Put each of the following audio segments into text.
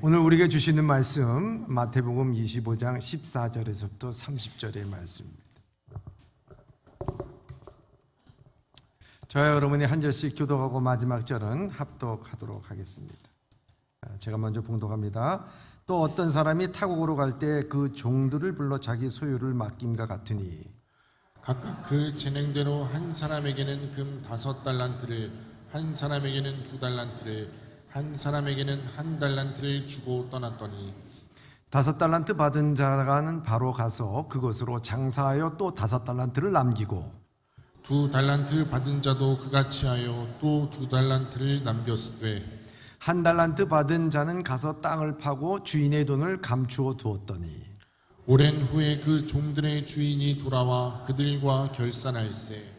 오늘 우리에게 주시는 말씀 마태복음 25장 14절에서부터 30절의 말씀입니다. 저와 여러분이 한 절씩 교독하고 마지막 절은 합독하도록 하겠습니다. 제가 먼저 봉독합니다. 또 어떤 사람이 타국으로 갈 때 그 종들을 불러 자기 소유를 맡김과 같으니 각각 그 재능대로 한 사람에게는 금 5달란트를, 한 사람에게는 2달란트를, 한 사람에게는 1달란트를 주고 떠났더니 5달란트 받은 자가는 바로 가서 그것으로 장사하여 또 5달란트를 남기고 2달란트 받은 자도 그같이 하여 또 2달란트를 남겼으되 1달란트 받은 자는 가서 땅을 파고 주인의 돈을 감추어 두었더니 오랜 후에 그 종들의 주인이 돌아와 그들과 결산할세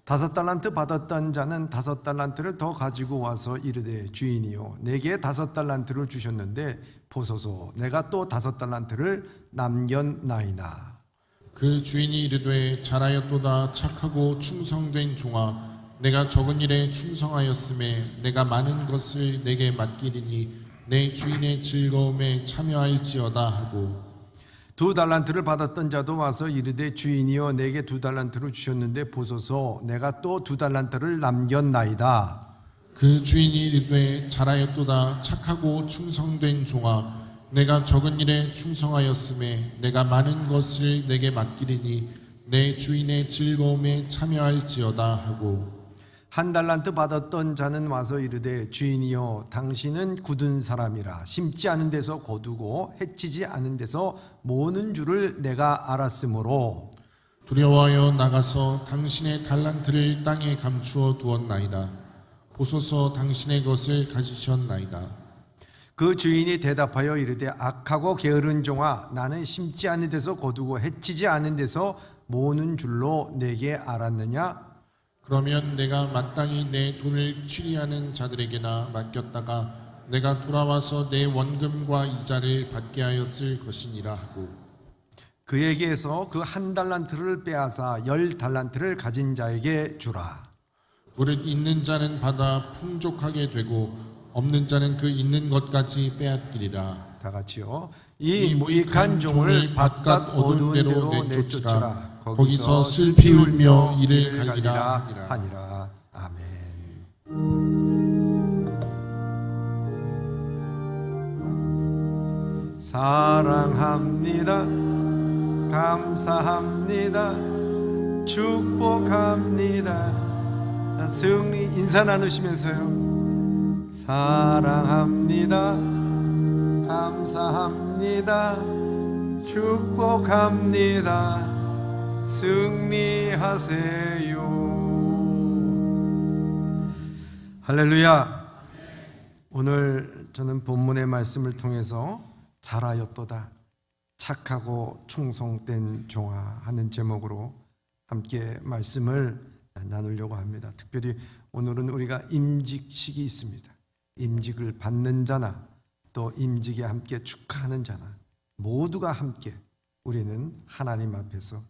5달란트 받았던 자는 5달란트를 더 가지고 와서 이르되 주인이요 내게 5달란트를 주셨는데 보소서 내가 또 5달란트를 남겼나이다. 그 주인이 이르되 잘하였도다 착하고 충성된 종아 내가 적은 일에 충성하였음에 내가 많은 것을 내게 맡기리니 내 주인의 즐거움에 참여할지어다 하고 2달란트를 받았던 자도 와서 이르되 주인이여 내게 2달란트를 주셨는데 보소서 내가 또 2달란트를 남겼나이다. 그 주인이 이르되 잘하였도다 착하고 충성된 종아 내가 적은 일에 충성하였음에 내가 많은 것을 내게 맡기리니 내 주인의 즐거움에 참여할지어다 하고 1달란트 받았던 자는 와서 이르되 주인이여 당신은 굳은 사람이라 심지 않은 데서 거두고 해치지 않은 데서 모으는 줄을 내가 알았으므로 두려워하여 나가서 당신의 달란트를 땅에 감추어 두었나이다. 보소서 당신의 것을 가지셨나이다. 그 주인이 대답하여 이르되 악하고 게으른 종아 나는 심지 않은 데서 거두고 해치지 않은 데서 모으는 줄로 내게 알았느냐. 그러면 내가 마땅히 내 돈을 취리하는 자들에게나 맡겼다가 내가 돌아와서 내 원금과 이자를 받게 하였을 것이니라 하고 그에게서 그 1달란트를 빼앗아 10달란트를 가진 자에게 주라. 무릇 있는 자는 받아 풍족하게 되고 없는 자는 그 있는 것까지 빼앗기리라. 다 같이요. 이 무익한 종을 바깥 어두운 데로 내쫓으라. 거기서 슬피 울며 이를 갈리라 하니라. 아멘. 사랑합니다. 감사합니다. 축복합니다. 승리 인사 나누시면서요. 사랑합니다. 감사합니다. 축복합니다. 승리하세요. 할렐루야. 오늘 저는 본문의 말씀을 통해서 잘하였도다 착하고 충성된 종아 하는 제목으로 함께 말씀을 나누려고 합니다. 특별히 오늘은 우리가 임직식이 있습니다. 임직을 받는 자나 또 임직에 함께 축하하는 자나 모두가 함께 우리는 하나님 앞에서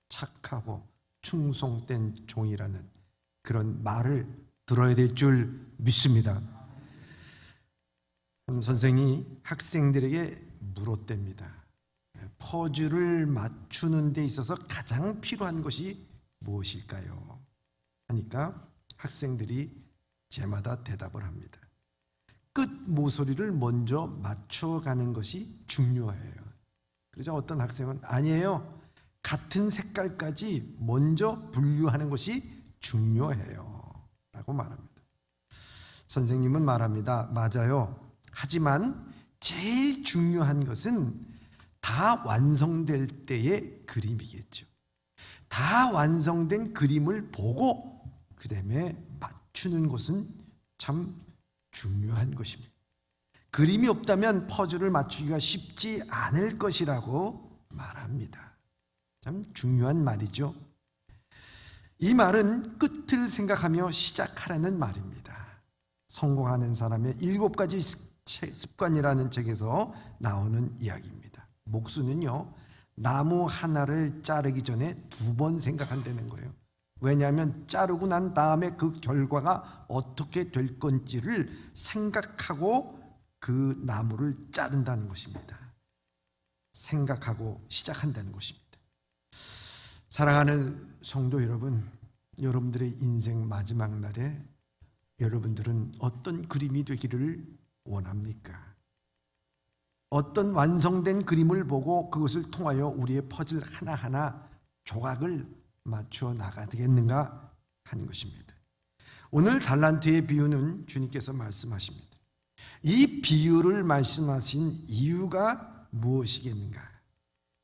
착하고 충성된 종이라는 그런 말을 들어야 될 줄 믿습니다. 한 선생이 학생들에게 물었답니다. 퍼즐을 맞추는 데 있어서 가장 필요한 것이 무엇일까요? 하니까 학생들이 제마다 대답을 합니다. 끝 모서리를 먼저 맞춰가는 것이 중요해요. 그러자 어떤 학생은 아니에요. 같은 색깔까지 먼저 분류하는 것이 중요해요. 라고 말합니다. 선생님은 말합니다. 맞아요. 하지만 제일 중요한 것은 다 완성될 때의 그림이겠죠. 다 완성된 그림을 보고 그 다음에 맞추는 것은 참 중요한 것입니다. 그림이 없다면 퍼즐을 맞추기가 쉽지 않을 것이라고 말합니다. 참 중요한 말이죠. 이 말은 끝을 생각하며 시작하라는 말입니다. 성공하는 사람의 7가지 습관이라는 책에서 나오는 이야기입니다. 목수는요, 나무 하나를 자르기 전에 2번 생각한다는 거예요. 왜냐하면 자르고 난 다음에 그 결과가 어떻게 될 건지를 생각하고 그 나무를 자른다는 것입니다. 생각하고 시작한다는 것입니다. 사랑하는 성도 여러분, 여러분들의 인생 마지막 날에 여러분들은 어떤 그림이 되기를 원합니까? 어떤 완성된 그림을 보고 그것을 통하여 우리의 퍼즐 하나하나 조각을 맞춰 나가겠는가 하는 것입니다. 오늘 달란트의 비유는 주님께서 말씀하십니다. 이 비유를 말씀하신 이유가 무엇이겠는가?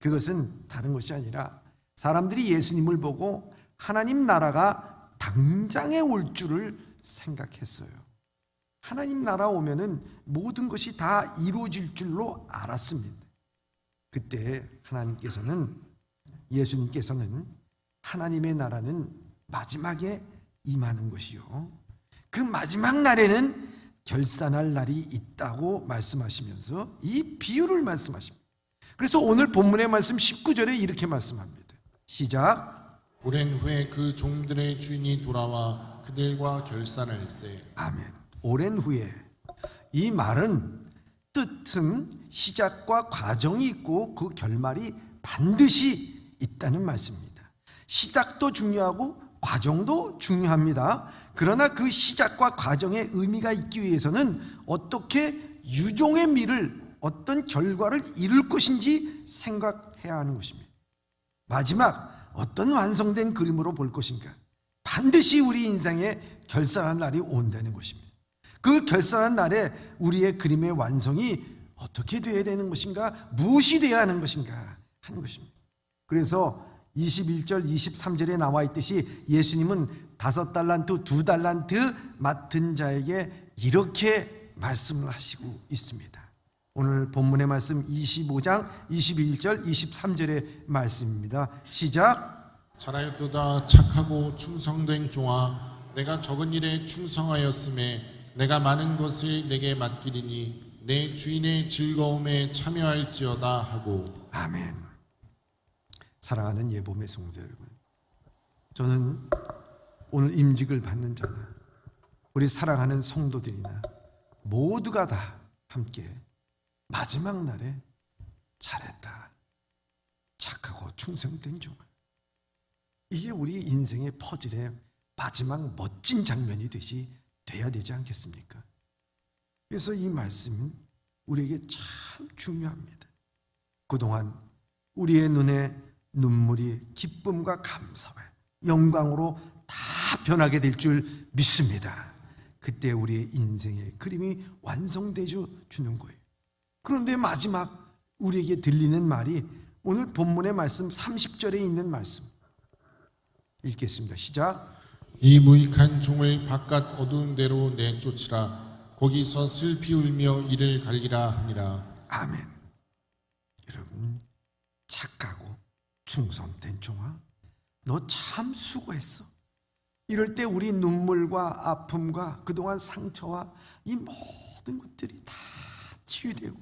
그것은 다른 것이 아니라 사람들이 예수님을 보고 하나님 나라가 당장에 올 줄을 생각했어요. 하나님 나라 오면은 모든 것이 다 이루어질 줄로 알았습니다. 그때 예수님께서는 하나님의 나라는 마지막에 임하는 것이요, 그 마지막 날에는 결산할 날이 있다고 말씀하시면서 이 비유를 말씀하십니다. 그래서 오늘 본문의 말씀 19절에 이렇게 말씀합니다. 시작. 오랜 후에 그 종들의 주인이 돌아와 그들과 결산할세. 아멘. 오랜 후에, 이 말은 뜻은 시작과 과정이 있고 그 결말이 반드시 있다는 말씀입니다. 시작도 중요하고 과정도 중요합니다. 그러나 그 시작과 과정의 의미가 있기 위해서는 어떻게 유종의 미를, 어떤 결과를 이룰 것인지 생각해야 하는 것입니다. 마지막 어떤 완성된 그림으로 볼 것인가? 반드시 우리 인생에 결산한 날이 온다는 것입니다. 그 결산한 날에 우리의 그림의 완성이 어떻게 되어야 되는 것인가, 무엇이 되어야 하는 것인가 하는 것입니다. 그래서 21절 23절에 나와 있듯이 예수님은 5달란트 2달란트 맡은 자에게 이렇게 말씀을 하시고 있습니다. 오늘 본문의 말씀 25장 21절 23절의 말씀입니다. 시작. 잘하였도다 착하고 충성된 종아, 내가 적은 일에 충성하였음에 내가 많은 것을 내게 맡기리니 내 주인의 즐거움에 참여할지어다 하고. 아멘. 사랑하는 예봄의 성도 여러분, 저는 오늘 임직을 받는 자나 우리 사랑하는 성도들이나 모두가 다 함께 마지막 날에 잘했다, 착하고 충성된 종아, 이게 우리 인생의 퍼즐의 마지막 멋진 장면이 돼야 되지 않겠습니까? 그래서 이 말씀은 우리에게 참 중요합니다. 그동안 우리의 눈에 눈물이 기쁨과 감사와 영광으로 다 변하게 될 줄 믿습니다. 그때 우리의 인생의 그림이 완성되어 주는 거예요. 그런데 마지막 우리에게 들리는 말이 오늘 본문의 말씀 30절에 있는 말씀 읽겠습니다. 시작. 이 무익한 종을 바깥 어두운 데로 내쫓으라. 거기서 슬피 울며 이를 갈기라 하니라. 아멘. 여러분, 착하고 충성된 종아, 너 참 수고했어. 이럴 때 우리 눈물과 아픔과 그동안 상처와 이 모든 것들이 다 치유되고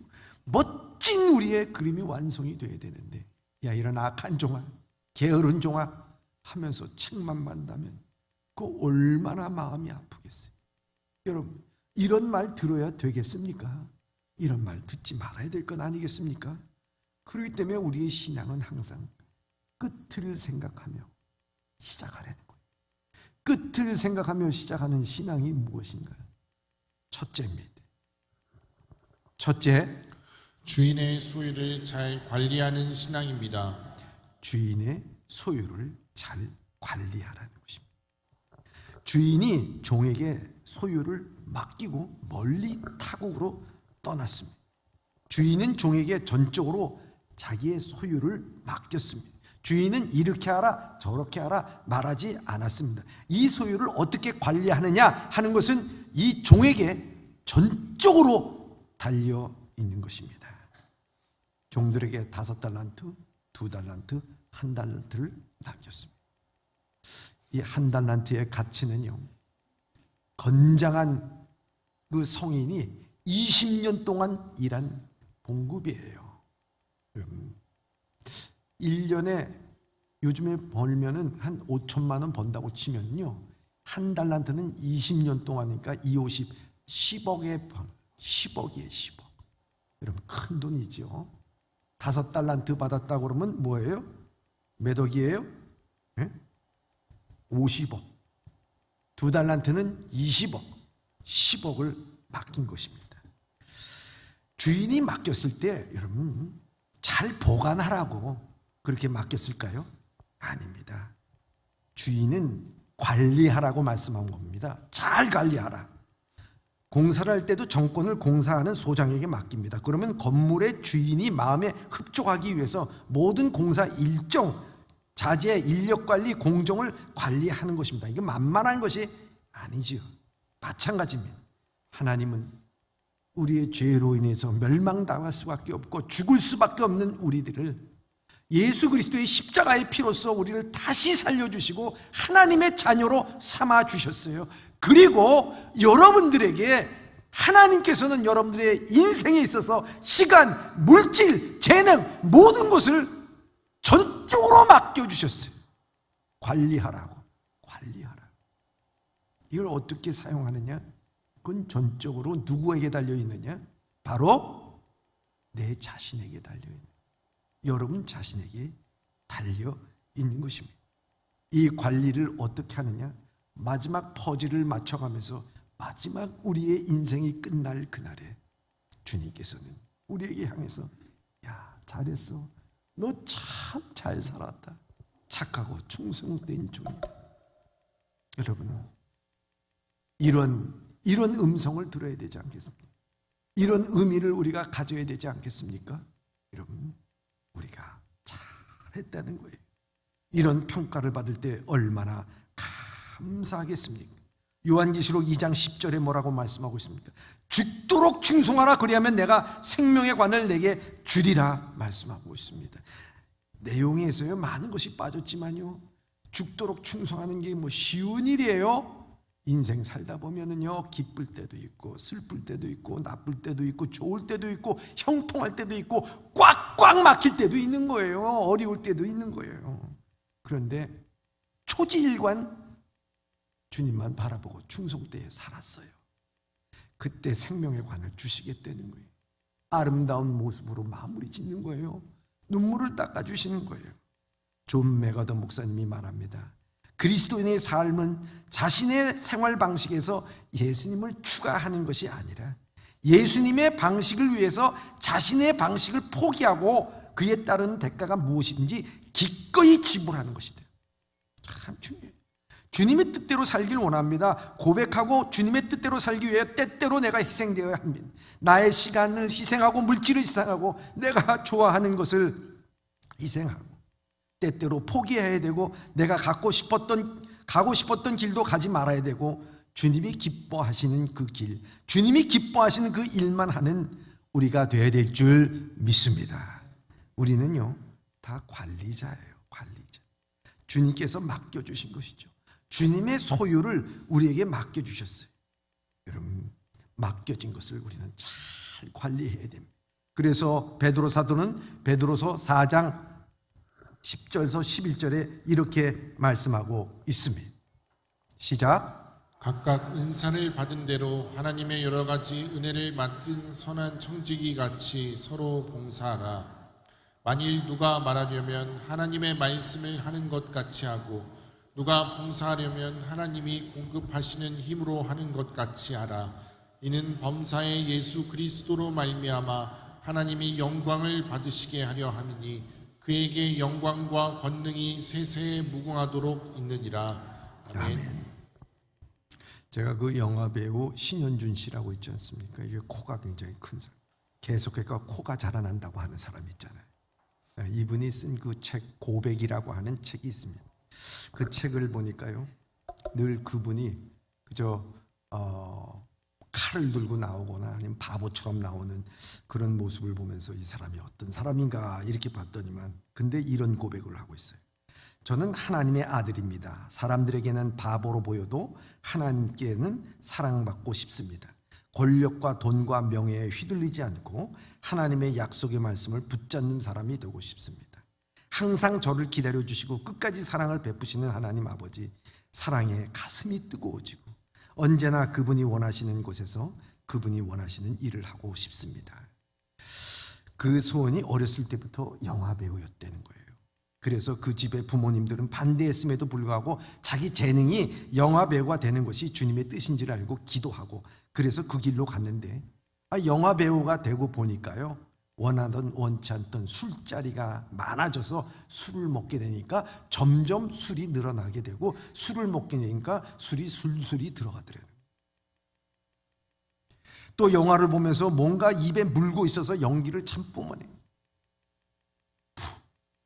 멋진 우리의 그림이 완성이 돼야 되는데, 야, 이런 악한 종아, 게으른 종아 하면서 책만 만다면 그 얼마나 마음이 아프겠어요. 여러분, 이런 말 들어야 되겠습니까? 이런 말 듣지 말아야 될 것 아니겠습니까? 그렇기 때문에 우리의 신앙은 항상 끝을 생각하며 시작하라는 거예요. 끝을 생각하며 시작하는 신앙이 무엇인가요? 첫째입니다. 첫째, 주인의 소유를 잘 관리하는 신앙입니다. 주인의 소유를 잘 관리하라는 것입니다. 주인이 종에게 소유를 맡기고 멀리 타국으로 떠났습니다. 주인은 종에게 전적으로 자기의 소유를 맡겼습니다. 주인은 이렇게 하라 저렇게 하라 말하지 않았습니다. 이 소유를 어떻게 관리하느냐 하는 것은 이 종에게 전적으로 달려 있는 것입니다. 종들에게 5달란트, 2달란트, 1달란트를 남겼습니다. 이 1달란트의 가치는요, 건장한 그 성인이 20년 동안 일한 봉급이에요. 1년에 요즘에 벌면은 한 5천만 원 번다고 치면요, 1달란트는 20년 동안이니까 2, 50, 10억에 10억이에요. 10억. 여러분 큰 돈이죠. 5달란트 받았다고 그러면 뭐예요? 몇 억이에요? 50억. 2달란트는 20억. 10억을 맡긴 것입니다. 주인이 맡겼을 때 여러분 잘 보관하라고 그렇게 맡겼을까요? 아닙니다. 주인은 관리하라고 말씀한 겁니다. 잘 관리하라. 공사를 할 때도 정권을 공사하는 소장에게 맡깁니다. 그러면 건물의 주인이 마음에 흡족하기 위해서 모든 공사 일정, 자재, 인력 관리, 공정을 관리하는 것입니다. 이게 만만한 것이 아니지요. 마찬가지입니다. 하나님은 우리의 죄로 인해서 멸망당할 수밖에 없고 죽을 수밖에 없는 우리들을 예수 그리스도의 십자가의 피로써 우리를 다시 살려주시고 하나님의 자녀로 삼아주셨어요. 그리고 여러분들에게 하나님께서는 여러분들의 인생에 있어서 시간, 물질, 재능 모든 것을 전적으로 맡겨주셨어요. 관리하라고. 이걸 어떻게 사용하느냐? 그건 전적으로 누구에게 달려있느냐? 바로 내 자신에게 달려있는, 여러분 자신에게 달려있는 것입니다. 이 관리를 어떻게 하느냐? 마지막 퍼즐을 맞춰가면서 마지막 우리의 인생이 끝날 그날에 주님께서는 우리에게 향해서 야, 잘했어. 너 참 잘 살았다. 착하고 충성된 종이다. 여러분 이런 음성을 들어야 되지 않겠습니까? 이런 의미를 우리가 가져야 되지 않겠습니까? 여러분 우리가 잘했다는 거예요. 이런 평가를 받을 때 얼마나 감사하겠습니까? 요한계시록 2장 10절에 뭐라고 말씀하고 있습니까? 죽도록 충성하라. 그리하면 내가 생명의 관을 내게 주리라 말씀하고 있습니다. 내용에서요 많은 것이 빠졌지만요, 죽도록 충성하는 게 뭐 쉬운 일이에요? 인생 살다 보면은요 기쁠 때도 있고 슬플 때도 있고 나쁠 때도 있고 좋을 때도 있고 형통할 때도 있고 꽉꽉 막힐 때도 있는 거예요. 어려울 때도 있는 거예요. 그런데 초지일관 주님만 바라보고 충성되에 살았어요. 그때 생명의 관을 주시겠다는 거예요. 아름다운 모습으로 마무리 짓는 거예요. 눈물을 닦아주시는 거예요. 존 맥어더 목사님이 말합니다. 그리스도인의 삶은 자신의 생활 방식에서 예수님을 추가하는 것이 아니라 예수님의 방식을 위해서 자신의 방식을 포기하고 그에 따른 대가가 무엇인지 기꺼이 지불하는 것이다. 참 중요해요. 주님의 뜻대로 살길 원합니다. 고백하고 주님의 뜻대로 살기 위해 때때로 내가 희생되어야 합니다. 나의 시간을 희생하고 물질을 희생하고 내가 좋아하는 것을 희생하고 때때로 포기해야 되고 내가 가고 싶었던 길도 가지 말아야 되고 주님이 기뻐하시는 그 길, 주님이 기뻐하시는 그 일만 하는 우리가 되어야 될 줄 믿습니다. 우리는요 다 관리자예요. 관리자. 주님께서 맡겨주신 것이죠. 주님의 소유를 우리에게 맡겨주셨어요. 여러분 맡겨진 것을 우리는 잘 관리해야 됩니다. 그래서 베드로 사도는 베드로서 4장 10절에서 11절에 이렇게 말씀하고 있습니다. 시작. 각각 은사를 받은 대로 하나님의 여러 가지 은혜를 맡은 선한 청지기 같이 서로 봉사하라. 만일 누가 말하려면 하나님의 말씀을 하는 것 같이 하고 누가 봉사하려면 하나님이 공급하시는 힘으로 하는 것 같이 하라. 이는 범사의 예수 그리스도로 말미암아 하나님이 영광을 받으시게 하려 함이니 그에게 영광과 권능이 세세에 무궁하도록 있느니라. 아멘. 아멘. 제가 그 영화 배우 신현준 씨라고 있지 않습니까? 이게 코가 굉장히 큰 사람. 계속해서 코가 자라난다고 하는 사람 있잖아요. 이분이 쓴 그 책 고백이라고 하는 책이 있습니다. 그 책을 보니까요, 늘 그분이 그저 칼을 들고 나오거나 아니면 바보처럼 나오는 그런 모습을 보면서 이 사람이 어떤 사람인가 이렇게 봤더니만 근데 이런 고백을 하고 있어요. 저는 하나님의 아들입니다. 사람들에게는 바보로 보여도 하나님께는 사랑받고 싶습니다. 권력과 돈과 명예에 휘둘리지 않고 하나님의 약속의 말씀을 붙잡는 사람이 되고 싶습니다. 항상 저를 기다려주시고 끝까지 사랑을 베푸시는 하나님 아버지, 사랑에 가슴이 뜨거워지고 언제나 그분이 원하시는 곳에서 그분이 원하시는 일을 하고 싶습니다. 그 소원이 어렸을 때부터 영화 배우였다는 거예요. 그래서 그 집의 부모님들은 반대했음에도 불구하고 자기 재능이 영화 배우가 되는 것이 주님의 뜻인지를 알고 기도하고, 그래서 그 길로 갔는데 영화 배우가 되고 보니까요, 원하던 원치 않던 술자리가 많아져서 술을 먹게 되니까 점점 술이 늘어나게 되고, 술을 먹게 되니까 술이 술술이 들어가더래요. 또 영화를 보면서 뭔가 입에 물고 있어서 연기를 참 뿜어내요.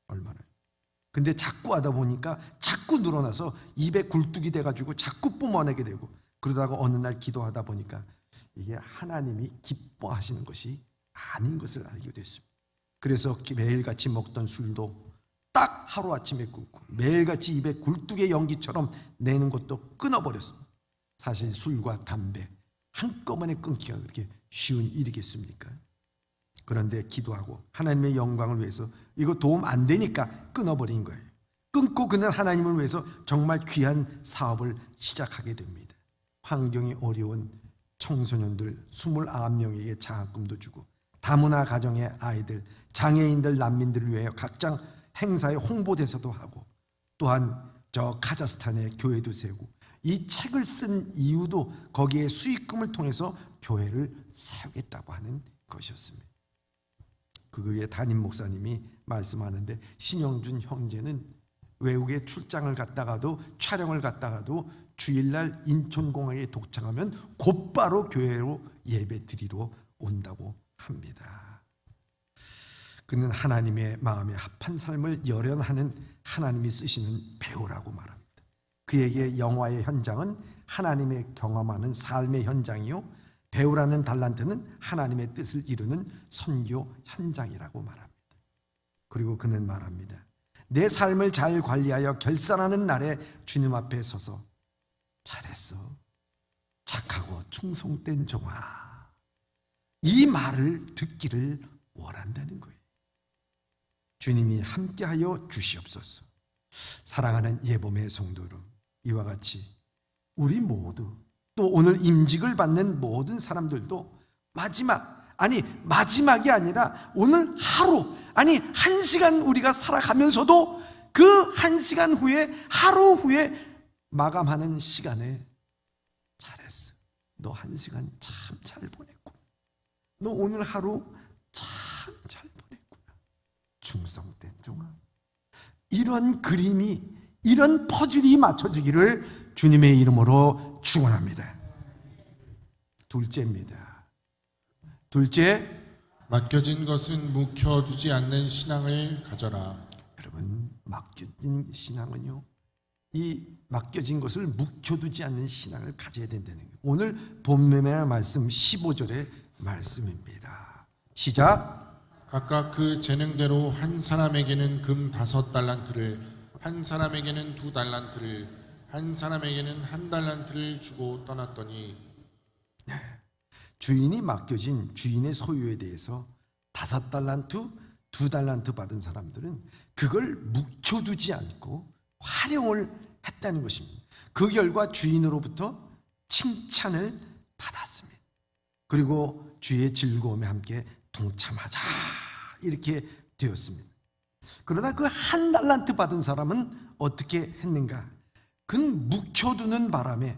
얼마나. 근데 자꾸 하다 보니까 자꾸 늘어나서 입에 굴뚝이 돼가지고 자꾸 뿜어내게 되고, 그러다가 어느 날 기도하다 보니까 이게 하나님이 기뻐하시는 것이 아닌 것을 알게 됐습니다. 그래서 매일같이 먹던 술도 딱 하루아침에 끊고, 매일같이 입에 굴뚝의 연기처럼 내는 것도 끊어버렸습니다. 사실 술과 담배 한꺼번에 끊기가 그렇게 쉬운 일이겠습니까? 그런데 기도하고 하나님의 영광을 위해서 이거 도움 안 되니까 끊어버린 거예요. 끊고 그는 하나님을 위해서 정말 귀한 사업을 시작하게 됩니다. 환경이 어려운 청소년들 29명에게 장학금도 주고, 다문화 가정의 아이들, 장애인들, 난민들을 위하여 각장 행사의 홍보대사도 하고, 또한 저 카자흐스탄에 교회도 세우고, 이 책을 쓴 이유도 거기에 수익금을 통해서 교회를 세우겠다고 하는 것이었습니다. 그의 담임 목사님이 말씀하는데, 신영준 형제는 외국에 출장을 갔다가도 촬영을 갔다가도 주일날 인천공항에 도착하면 곧바로 교회로 예배 드리러 온다고 합니다. 그는 하나님의 마음에 합한 삶을 열연하는 하나님이 쓰시는 배우라고 말합니다. 그에게 영화의 현장은 하나님의 경험하는 삶의 현장이요, 배우라는 달란트는 하나님의 뜻을 이루는 선교 현장이라고 말합니다. 그리고 그는 말합니다. 내 삶을 잘 관리하여 결산하는 날에 주님 앞에 서서 잘했어, 착하고 충성된 종아, 이 말을 듣기를 원한다는 거예요. 주님이 함께하여 주시옵소서. 사랑하는 예봄의 성도들, 이와 같이 우리 모두, 또 오늘 임직을 받는 모든 사람들도 마지막이 아니라 오늘 하루, 아니 1시간 우리가 살아가면서도 그 1시간 후에, 하루 후에 마감하는 시간에 잘했어, 너 1시간 참 잘 보냈고, 너 오늘 하루 참 잘 보냈구나, 충성된 종아. 이런 그림이, 이런 퍼즐이 맞춰지기를 주님의 이름으로 축원합니다. 둘째입니다. 둘째, 맡겨진 것은 묵혀두지 않는 신앙을 가져라. 여러분, 맡겨진 신앙은요, 이 맡겨진 것을 묵혀두지 않는 신앙을 가져야 된다는 거예요. 오늘 본문의 말씀 15절의 말씀입니다. 시작. 각각 그 재능대로 한 사람에게는 금 5달란트를, 한 사람에게는 2달란트를, 한 사람에게는 1달란트를 주고 떠났더니, 주인이 맡겨진 주인의 소유에 대해서 5달란트, 2달란트 받은 사람들은 그걸 묵혀두지 않고 활용을 했다는 것입니다. 그 결과 주인으로부터 칭찬을 받았습니다. 그리고 주의 즐거움에 함께 동참하자, 이렇게 되었습니다. 그러나 그 1달란트 받은 사람은 어떻게 했는가? 그는 묵혀두는 바람에,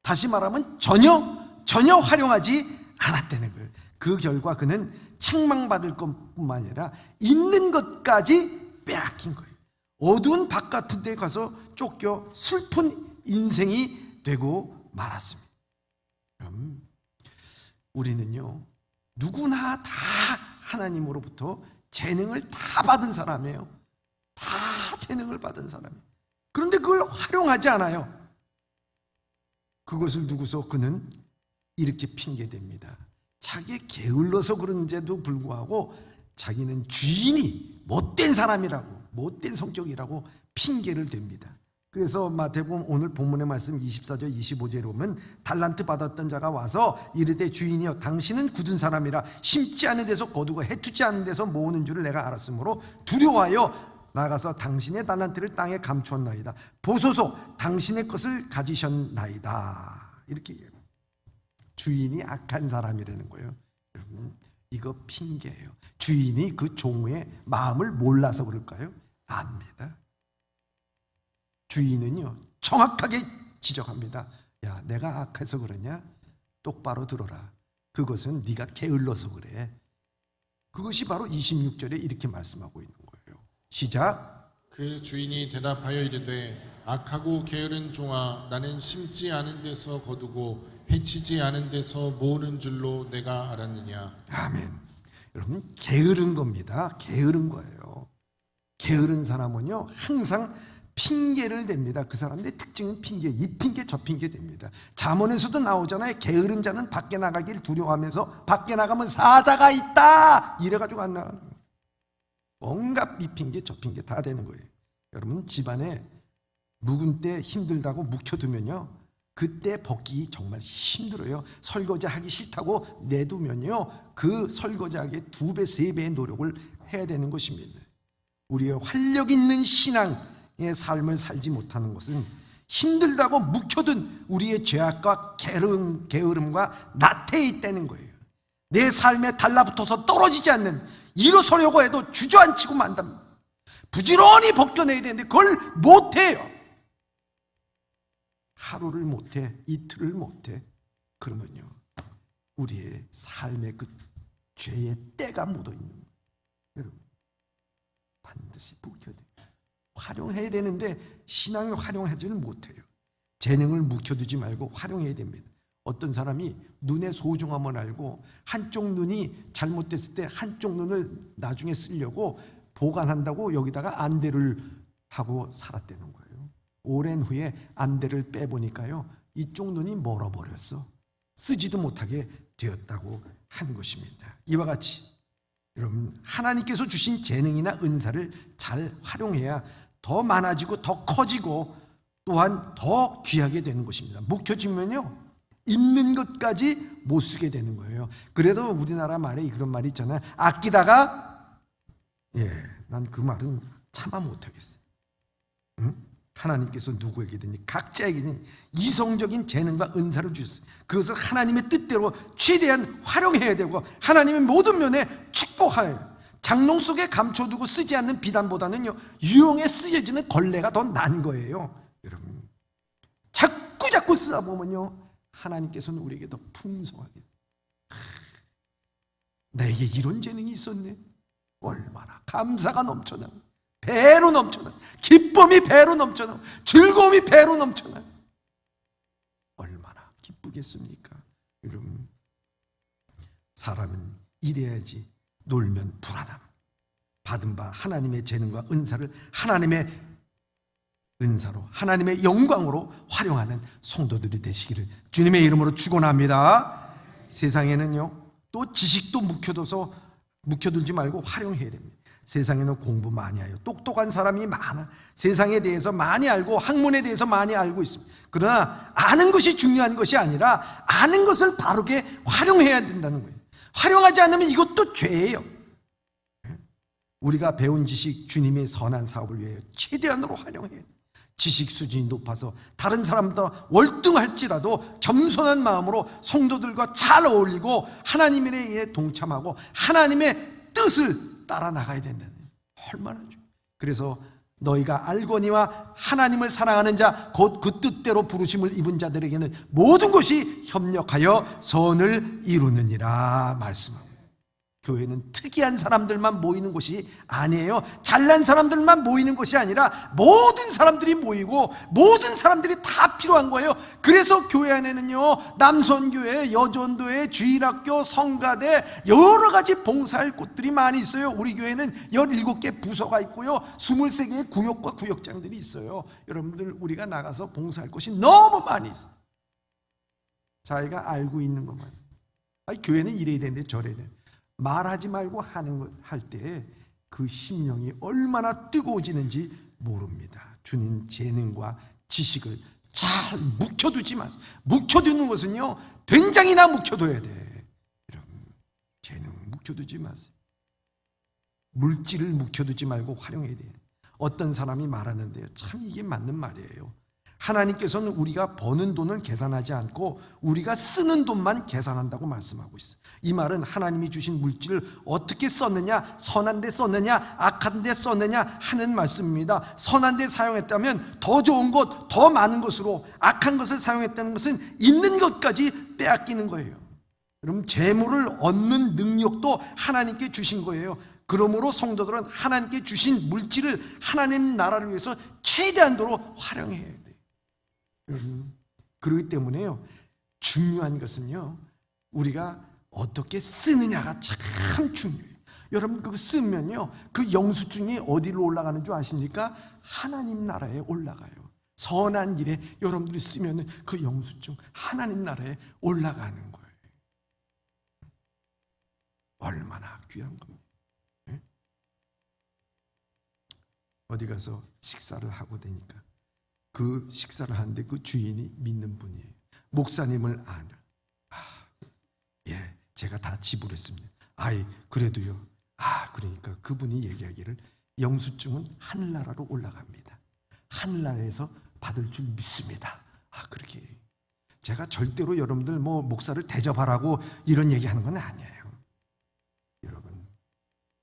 다시 말하면 전혀 활용하지 않았다는 거예요. 그 결과 그는 책망받을 것뿐만 아니라 있는 것까지 빼앗긴 거예요. 어두운 바깥 데 가서 쫓겨 슬픈 인생이 되고 말았습니다. 그럼 우리는요, 누구나 다 하나님으로부터 재능을 다 받은 사람이에요. 다 재능을 받은 사람이에요. 그런데 그걸 활용하지 않아요. 그것을 두고서 그는 이렇게 핑계댑니다. 자기 게을러서 그런데도 불구하고 자기는 주인이 못된 사람이라고, 못된 성격이라고 핑계를 댑니다. 그래서 마태복음 오늘 본문의 말씀 24절 25절에 보면, 달란트 받았던 자가 와서 이르되 주인이여, 당신은 굳은 사람이라 심지 않은 데서 거두고 해투지 않은 데서 모으는 줄을 내가 알았으므로 두려워하여 나가서 당신의 달란트를 땅에 감추었나이다. 보소서, 당신의 것을 가지셨나이다. 이렇게 얘기해요. 주인이 악한 사람이라는 거예요. 여러분, 이거 핑계예요. 주인이 그 종의 마음을 몰라서 그럴까요? 압니다. 주인은요, 정확하게 지적합니다. 야, 내가 악해서 그러냐? 똑바로 들어라. 그것은 네가 게을러서 그래. 그것이 바로 26절에 이렇게 말씀하고 있는 거예요. 시작. 그 주인이 대답하여 이르되 악하고 게으른 종아, 나는 심지 않은 데서 거두고 해치지 않은 데서 모으는 줄로 내가 알았느냐. 아멘. 여러분, 게으른 겁니다. 게으른 거예요. 게으른 사람은요, 항상 핑계를 댑니다. 그 사람의 특징은 핑계, 이 핑계 저 핑계 됩니다. 잠언에서도 나오잖아요. 게으른 자는 밖에 나가길 두려워하면서 밖에 나가면 사자가 있다 이래가지고 안 나가는 거예요. 온갖 이 핑계 저 핑계 다 되는 거예요. 여러분, 집안에 묵은 때 힘들다고 묵혀두면요, 그때 벗기 정말 힘들어요. 설거지 하기 싫다고 내두면요, 그 설거지하기에 2배, 3배의 노력을 해야 되는 것입니다. 우리의 활력 있는 신앙의 삶을 살지 못하는 것은 힘들다고 묵혀둔 우리의 죄악과 게으름과 나태해 있다는 거예요. 내 삶에 달라붙어서 떨어지지 않는, 일어서려고 해도 주저앉히고 만답니다. 부지런히 벗겨내야 되는데 그걸 못해요. 하루를 못해, 이틀을 못해. 그러면요, 우리의 삶의 그 죄의 때가 묻어있는 거예요. 여러분, 반드시 묵혀야 돼요. 활용해야 되는데 신앙을 활용하지는 못해요. 재능을 묵혀두지 말고 활용해야 됩니다. 어떤 사람이 눈의 소중함을 알고 한쪽 눈이 잘못됐을 때 한쪽 눈을 나중에 쓰려고 보관한다고 여기다가 안대를 하고 살았다는 거예요. 오랜 후에 안대를 빼보니까요, 이쪽 눈이 멀어버렸어. 쓰지도 못하게 되었다고 한 것입니다. 이와 같이 여러분, 하나님께서 주신 재능이나 은사를 잘 활용해야 더 많아지고 더 커지고 또한 더 귀하게 되는 것입니다. 묵혀지면요, 있는 것까지 못 쓰게 되는 거예요. 그래도 우리나라 말에 그런 말이 있잖아요. 아끼다가, 난 그 말은 참아 못하겠어요. 응? 하나님께서 누구에게든지 각자에게는 이성적인 재능과 은사를 주셨어요. 그것을 하나님의 뜻대로 최대한 활용해야 되고 하나님의 모든 면에 축복하여요. 장롱 속에 감춰두고 쓰지 않는 비단보다는요, 유용에 쓰여지는 걸레가 더 난 거예요. 여러분, 자꾸 쓰다 보면요, 하나님께서는 우리에게 더 풍성하게, 내게 이런 재능이 있었네, 얼마나 감사가 넘쳐나, 배로 넘쳐나, 기쁨이 배로 넘쳐나, 즐거움이 배로 넘쳐나, 얼마나 기쁘겠습니까? 여러분, 사람은 일해야지 놀면 불안함. 받은 바 하나님의 재능과 은사를 하나님의 은사로, 하나님의 영광으로 활용하는 성도들이 되시기를 주님의 이름으로 축원합니다. 세상에는요, 또 지식도 묵혀두지 말고 활용해야 됩니다. 세상에는 공부 많이 해요. 똑똑한 사람이 많아. 세상에 대해서 많이 알고 학문에 대해서 많이 알고 있습니다. 그러나 아는 것이 중요한 것이 아니라 아는 것을 바르게 활용해야 된다는 거예요. 활용하지 않으면 이것도 죄예요. 우리가 배운 지식, 주님의 선한 사업을 위해 최대한으로 활용해야 돼요. 지식 수준이 높아서 다른 사람보다 월등할지라도 겸손한 마음으로 성도들과 잘 어울리고 하나님의 일에 동참하고 하나님의 뜻을 따라 나가야 된다는, 얼마나 좋아. 그래서 너희가 알거니와 하나님을 사랑하는 자 곧 그 뜻대로 부르심을 입은 자들에게는 모든 것이 협력하여 선을 이루느니라 말씀합니다. 교회는 특이한 사람들만 모이는 곳이 아니에요. 잘난 사람들만 모이는 곳이 아니라 모든 사람들이 모이고 모든 사람들이 다 필요한 거예요. 그래서 교회 안에는요, 남선교회, 여전도회, 주일학교, 성가대, 여러 가지 봉사할 곳들이 많이 있어요. 우리 교회는 17개 부서가 있고요, 23개의 구역과 구역장들이 있어요. 여러분들, 우리가 나가서 봉사할 곳이 너무 많이 있어요. 자기가 알고 있는 것만. 교회는 이래야 되는데 저래야 되는데, 말하지 말고 할 때 그 심령이 얼마나 뜨거워지는지 모릅니다. 주님 재능과 지식을 잘 묵혀두지 마세요. 묵혀두는 것은요, 된장이나 묵혀둬야 돼. 여러분, 재능 묵혀두지 마세요. 물질을 묵혀두지 말고 활용해야 돼요. 어떤 사람이 말하는데요, 참 이게 맞는 말이에요. 하나님께서는 우리가 버는 돈을 계산하지 않고 우리가 쓰는 돈만 계산한다고 말씀하고 있어요. 이 말은 하나님이 주신 물질을 어떻게 썼느냐, 선한 데 썼느냐, 악한 데 썼느냐 하는 말씀입니다. 선한 데 사용했다면 더 좋은 것, 더 많은 것으로, 악한 것을 사용했다는 것은 있는 것까지 빼앗기는 거예요. 여러분, 재물을 얻는 능력도 하나님께 주신 거예요. 그러므로 성도들은 하나님께 주신 물질을 하나님 나라를 위해서 최대한도로 활용해야 돼요. 여러분, 그렇기 때문에요, 중요한 것은요, 우리가 어떻게 쓰느냐가 참 중요해요. 여러분, 그거 쓰면요, 그 영수증이 어디로 올라가는 줄 아십니까? 하나님 나라에 올라가요. 선한 일에 여러분들이 쓰면 그 영수증 하나님 나라에 올라가는 거예요. 얼마나 귀한 겁니다. 어디 가서 식사를 하고 되니까 그 식사를 하는데 그 주인이 믿는 분이에요. 목사님을 아냐? 예, 제가 다 지불했습니다. 아이, 그래도요. 그러니까 그분이 얘기하기를 영수증은 하늘나라로 올라갑니다. 하늘나라에서 받을 줄 믿습니다. 그렇게. 제가 절대로 여러분들 목사를 대접하라고 이런 얘기하는 건 아니에요. 여러분,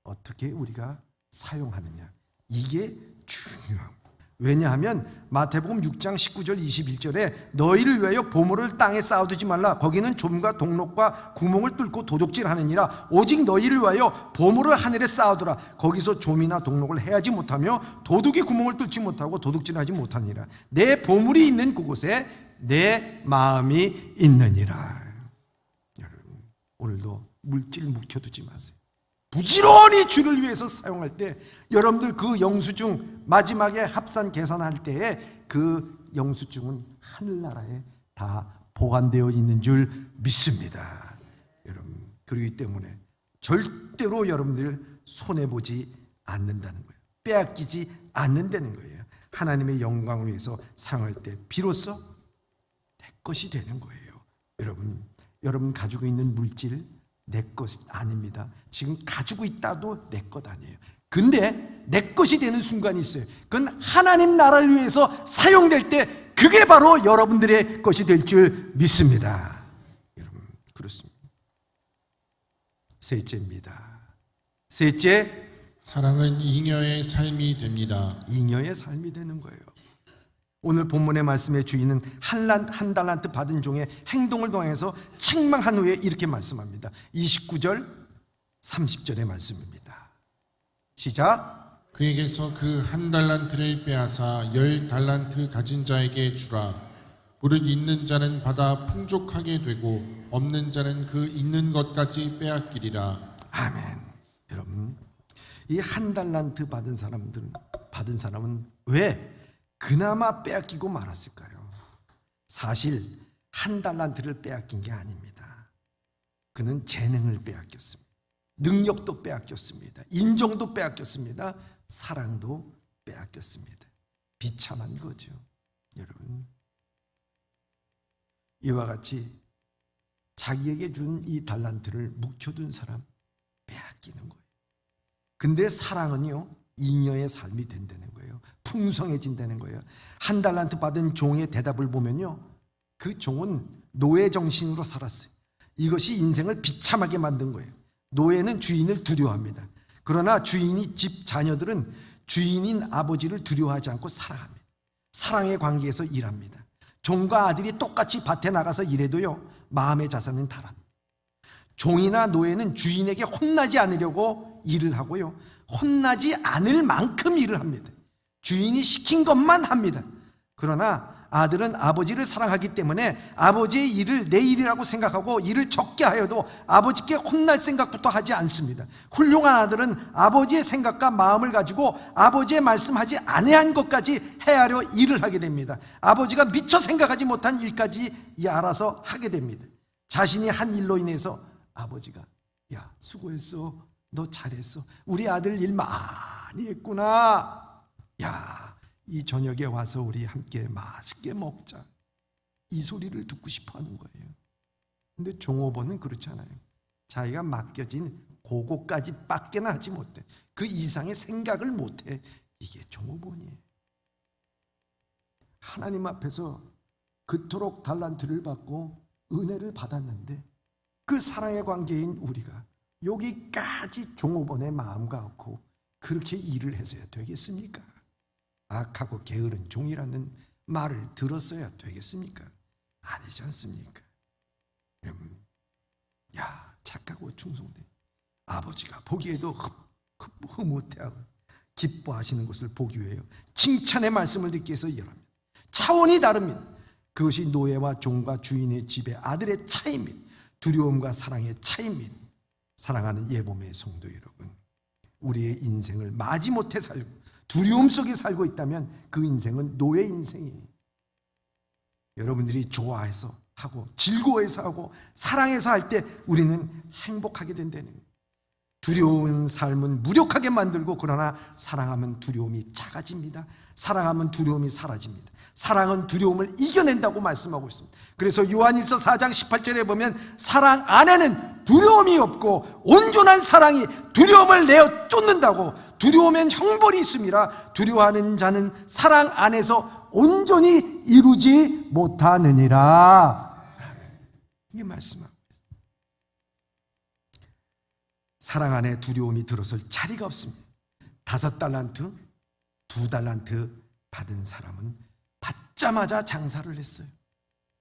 어떻게 우리가 사용하느냐, 이게 중요합니다. 왜냐하면 마태복음 6장 19절 21절에 너희를 위하여 보물을 땅에 쌓아두지 말라. 거기는 좀과 동록과 구멍을 뚫고 도둑질하느니라. 오직 너희를 위하여 보물을 하늘에 쌓아두라. 거기서 좀이나 동록을 해하지 못하며 도둑이 구멍을 뚫지 못하고 도둑질하지 못하니라. 내 보물이 있는 그곳에 내 마음이 있느니라. 여러분, 오늘도 물질 묵혀두지 마세요. 부지런히 주를 위해서 사용할 때 여러분들 그 영수증 마지막에 합산 계산할 때에 그 영수증은 하늘나라에 다 보관되어 있는 줄 믿습니다. 여러분, 그렇기 때문에 절대로 여러분들 손해보지 않는다는 거예요. 빼앗기지 않는다는 거예요. 하나님의 영광을 위해서 사용할 때 비로소 내 것이 되는 거예요. 여러분 가지고 있는 물질 내 것 아닙니다. 지금 가지고 있다도 내 것 아니에요. 근데 내 것이 되는 순간이 있어요. 그건 하나님 나라를 위해서 사용될 때 그게 바로 여러분들의 것이 될 줄 믿습니다. 여러분, 그렇습니다. 셋째입니다. 셋째, 사랑은 잉여의 삶이 됩니다. 잉여의 삶이 되는 거예요. 오늘 본문의 말씀의 주인은 한 달란트 받은 종의 행동을 통해서 책망한 후에 이렇게 말씀합니다. 29절 30절의 말씀입니다. 시작. 그에게서 그 한 달란트를 빼앗아 10달란트 가진 자에게 주라. 무릇 있는 자는 받아 풍족하게 되고 없는 자는 그 있는 것까지 빼앗기리라. 아멘. 여러분, 이 한 달란트 받은 사람은 왜 그나마 빼앗기고 말았을까요? 사실 한 달란트를 빼앗긴 게 아닙니다. 그는 재능을 빼앗겼습니다. 능력도 빼앗겼습니다. 인정도 빼앗겼습니다. 사랑도 빼앗겼습니다. 비참한 거죠. 여러분, 이와 같이 자기에게 준 이 달란트를 묵혀둔 사람 빼앗기는 거예요. 근데 사랑은요, 잉여의 삶이 된다는 거예요. 풍성해진다는 거예요. 한 달란트 받은 종의 대답을 보면요, 그 종은 노예 정신으로 살았어요. 이것이 인생을 비참하게 만든 거예요. 노예는 주인을 두려워합니다. 그러나 주인이 집 자녀들은 주인인 아버지를 두려워하지 않고 사랑합니다. 사랑의 관계에서 일합니다. 종과 아들이 똑같이 밭에 나가서 일해도요, 마음의 자산은 다릅니다. 종이나 노예는 주인에게 혼나지 않으려고 일을 하고요, 혼나지 않을 만큼 일을 합니다. 주인이 시킨 것만 합니다. 그러나 아들은 아버지를 사랑하기 때문에 아버지의 일을 내 일이라고 생각하고 일을 적게 하여도 아버지께 혼날 생각부터 하지 않습니다. 훌륭한 아들은 아버지의 생각과 마음을 가지고 아버지의 말씀하지 아니한 것까지 헤아려 일을 하게 됩니다. 아버지가 미처 생각하지 못한 일까지 알아서 하게 됩니다. 자신이 한 일로 인해서 아버지가, 야, 수고했어, 너 잘했어, 우리 아들 일 많이 했구나, 야, 이 저녁에 와서 우리 함께 맛있게 먹자, 이 소리를 듣고 싶어 하는 거예요. 근데 종업원은 그렇잖아요. 자기가 맡겨진 그거까지 밖에나 하지 못해. 그 이상의 생각을 못해. 이게 종업원이에요. 하나님 앞에서 그토록 달란트를 받고 은혜를 받았는데 그 사랑의 관계인 우리가 여기까지 종업원의 마음 갖고 그렇게 일을 해서야 되겠습니까? 악하고 게으른 종이라는 말을 들었어야 되겠습니까? 아니지 않습니까? 야, 착하고 충성된 아버지가 보기에도 흐뭇해하고 기뻐하시는 것을 보기 위해요. 칭찬의 말씀을 듣기 위해서 일합니다. 차원이 다릅니다. 그것이 노예와 종과 주인의 집의 아들의 차이입니다. 두려움과 사랑의 차이입니다. 사랑하는 예보의 성도 여러분, 우리의 인생을 마지못해 살고 두려움 속에 살고 있다면 그 인생은 노예 인생이에요. 여러분들이 좋아해서 하고 즐거워해서 하고 사랑해서 할 때 우리는 행복하게 된다는 거예요. 두려운 삶은 무력하게 만들고 그러나 사랑하면 두려움이 작아집니다. 사랑하면 두려움이 사라집니다. 사랑은 두려움을 이겨낸다고 말씀하고 있습니다. 그래서 요한일서 4장 18절에 보면 사랑 안에는 두려움이 없고 온전한 사랑이 두려움을 내어 쫓는다고, 두려움엔 형벌이 있습니다. 두려워하는 자는 사랑 안에서 온전히 이루지 못하느니라. 이게 말씀합니다. 사랑 안에 두려움이 들어설 자리가 없습니다. 5달란트, 2달란트 받은 사람은 받자마자 장사를 했어요.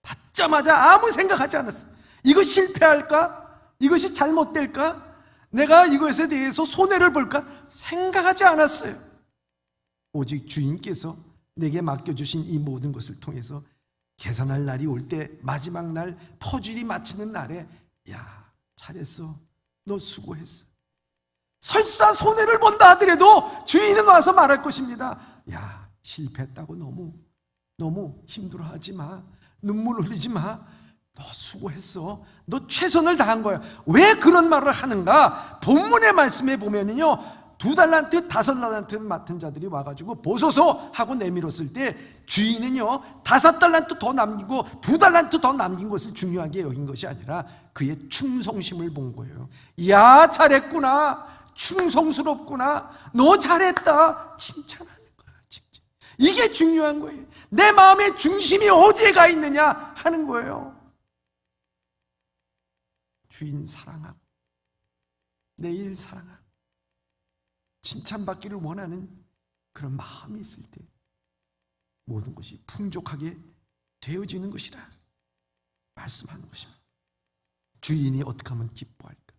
받자마자 아무 생각하지 않았어요. 이거 실패할까? 이것이 잘못될까? 내가 이것에 대해서 손해를 볼까? 생각하지 않았어요. 오직 주인께서 내게 맡겨주신 이 모든 것을 통해서 계산할 날이 올 때, 마지막 날 퍼즐이 맞히는 날에, 야, 잘했어, 너 수고했어. 설사 손해를 본다 하더라도 주인은 와서 말할 것입니다. 야, 실패했다고 너무 힘들어하지 마, 눈물 흘리지 마, 너 수고했어, 너 최선을 다한 거야. 왜 그런 말을 하는가? 본문의 말씀에 보면은요, 2달란트, 5달란트 맡은 자들이 와가지고 보소서 하고 내밀었을 때 주인은요 5달란트 더 남기고 2달란트 더 남긴 것을 중요하게 여긴 것이 아니라 그의 충성심을 본 거예요. 야, 잘했구나, 충성스럽구나, 너 잘했다, 칭찬하는 거야. 칭찬. 이게 중요한 거예요. 내 마음의 중심이 어디에 가 있느냐 하는 거예요. 주인 사랑하고 내 일 사랑하고 칭찬받기를 원하는 그런 마음이 있을 때 모든 것이 풍족하게 되어지는 것이라 말씀하는 것입니다. 주인이 어떻게 하면 기뻐할까?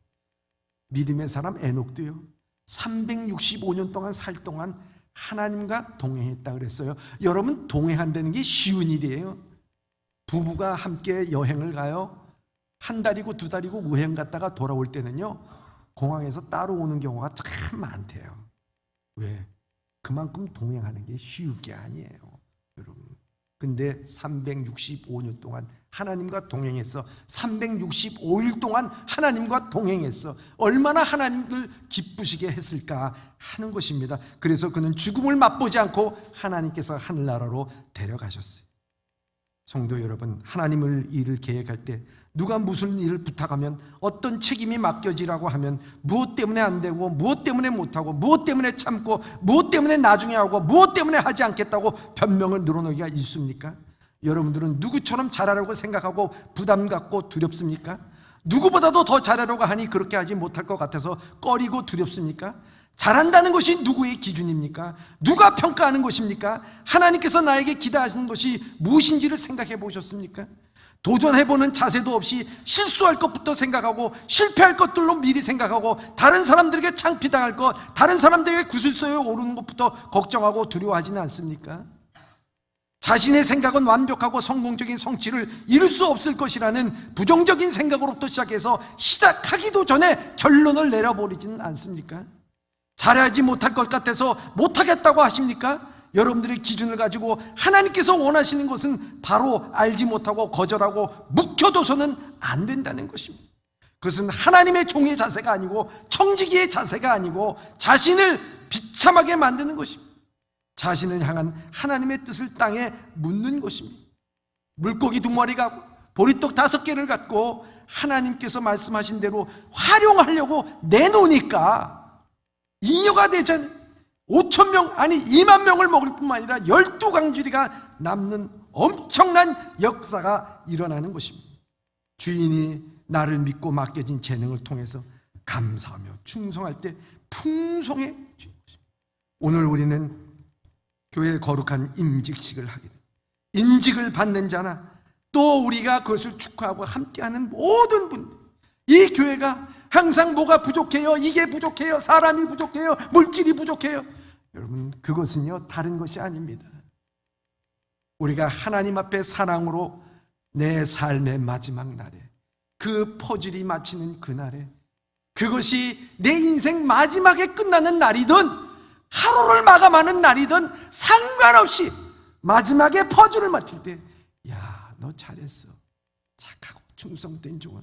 믿음의 사람 에녹도요 365년 동안 살 동안 하나님과 동행했다 그랬어요. 여러분, 동행한다는 게 쉬운 일이에요. 부부가 함께 여행을 가요. 1달이고 2달이고 여행 갔다가 돌아올 때는요 공항에서 따로 오는 경우가 참 많대요. 왜? 그만큼 동행하는 게 쉬운 게 아니에요, 여러분. 근데 365년 동안 하나님과 동행했어. 365일 동안 하나님과 동행했어. 얼마나 하나님을 기쁘시게 했을까 하는 것입니다. 그래서 그는 죽음을 맛보지 않고 하나님께서 하늘나라로 데려가셨어요. 성도 여러분, 하나님을 일을 계획할 때 누가 무슨 일을 부탁하면, 어떤 책임이 맡겨지라고 하면 무엇 때문에 안 되고, 무엇 때문에 못하고, 무엇 때문에 참고, 무엇 때문에 나중에 하고, 무엇 때문에 하지 않겠다고 변명을 늘어놓기가 있습니까? 여러분들은 누구처럼 잘하려고 생각하고 부담 갖고 두렵습니까? 누구보다도 더 잘하려고 하니 그렇게 하지 못할 것 같아서 꺼리고 두렵습니까? 잘한다는 것이 누구의 기준입니까? 누가 평가하는 것입니까? 하나님께서 나에게 기대하시는 것이 무엇인지를 생각해 보셨습니까? 도전해보는 자세도 없이 실수할 것부터 생각하고 실패할 것들로 미리 생각하고 다른 사람들에게 창피당할 것, 다른 사람들에게 구슬서에 오르는 것부터 걱정하고 두려워하지는 않습니까? 자신의 생각은 완벽하고 성공적인 성취를 이룰 수 없을 것이라는 부정적인 생각으로부터 시작해서 시작하기도 전에 결론을 내려버리지는 않습니까? 잘하지 못할 것 같아서 못하겠다고 하십니까? 여러분들의 기준을 가지고 하나님께서 원하시는 것은 바로 알지 못하고 거절하고 묵혀둬서는 안 된다는 것입니다. 그것은 하나님의 종의 자세가 아니고 청지기의 자세가 아니고 자신을 비참하게 만드는 것입니다. 자신을 향한 하나님의 뜻을 땅에 묻는 것입니다. 물고기 2마리가 보리떡 5개를 갖고 하나님께서 말씀하신 대로 활용하려고 내놓으니까 잉여가 되잖아요. 5,000명 아니 2만 명을 먹을 뿐만 아니라 12강주리가 남는 엄청난 역사가 일어나는 것입니다. 주인이 나를 믿고 맡겨진 재능을 통해서 감사하며 충성할 때 풍성해지는 것입니다. 오늘 우리는 교회의 거룩한 임직식을 하게 됩니다. 임직을 받는 자나 또 우리가 그것을 축하하고 함께하는 모든 분들, 이 교회가 항상 뭐가 부족해요, 이게 부족해요, 사람이 부족해요, 물질이 부족해요. 여러분, 그것은요 다른 것이 아닙니다. 우리가 하나님 앞에 사랑으로 내 삶의 마지막 날에, 그 퍼즐이 마치는 그날에, 그것이 내 인생 마지막에 끝나는 날이든 하루를 마감하는 날이든 상관없이 마지막에 퍼즐을 맞출 때, 야, 너 잘했어, 착하고 충성된 종아,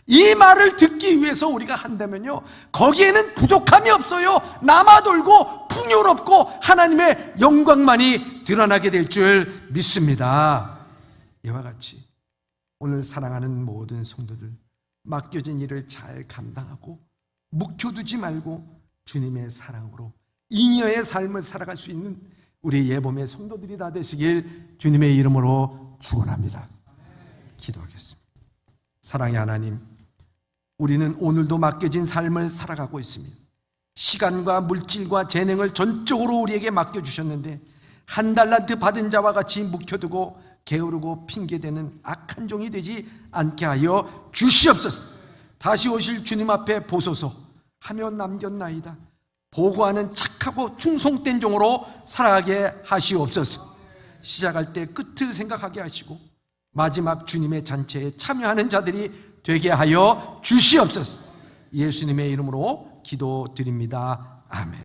이 말을 듣기 위해서 우리가 한다면요, 거기에는 부족함이 없어요. 남아돌고 풍요롭고 하나님의 영광만이 드러나게 될 줄 믿습니다. 이와 같이 오늘 사랑하는 모든 성도들, 맡겨진 일을 잘 감당하고 묵혀두지 말고 주님의 사랑으로 잉여의 삶을 살아갈 수 있는 우리 예범의 성도들이 다 되시길 주님의 이름으로 축원합니다. 기도하겠습니다. 사랑의 하나님, 우리는 오늘도 맡겨진 삶을 살아가고 있습니다. 시간과 물질과 재능을 전적으로 우리에게 맡겨주셨는데 한 달란트 받은 자와 같이 묵혀두고 게으르고 핑계대는 악한 종이 되지 않게 하여 주시옵소서. 다시 오실 주님 앞에 보소서 하며 남겼나이다. 보고하는 착하고 충성된 종으로 살아가게 하시옵소서. 시작할 때 끝을 생각하게 하시고 마지막 주님의 잔치에 참여하는 자들이 되게 하여 주시옵소서. 예수님의 이름으로 기도드립니다. 아멘.